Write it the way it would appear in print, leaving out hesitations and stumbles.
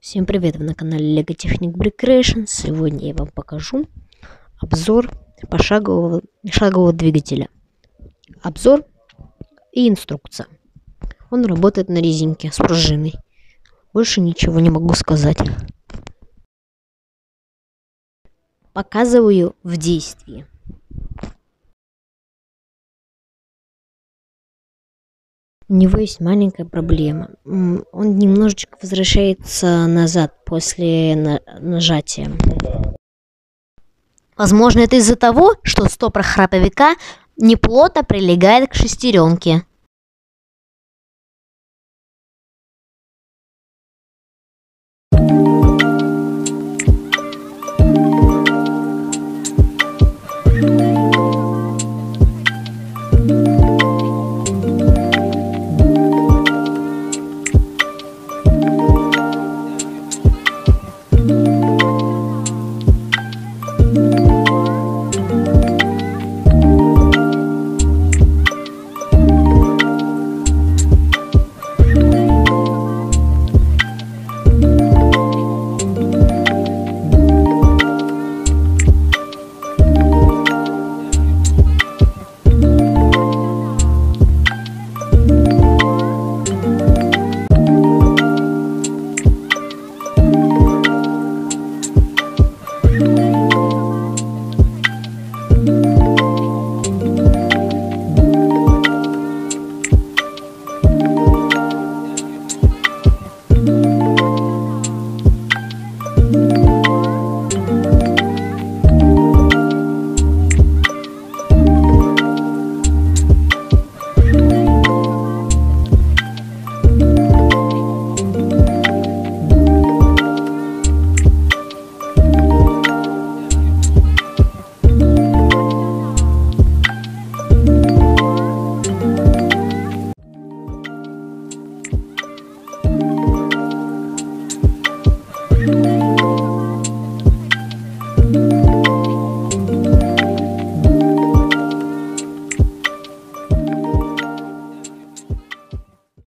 Всем привет, вы на канале LEGO Technic Brick Creation. Сегодня я вам покажу обзор шагового двигателя. Обзор и инструкция. Он работает на резинке с пружиной. Больше ничего не могу сказать. Показываю в действии. У него есть маленькая проблема. Он немножечко возвращается назад после нажатия. Возможно, это из-за того, что стопор храповика неплотно прилегает к шестеренке.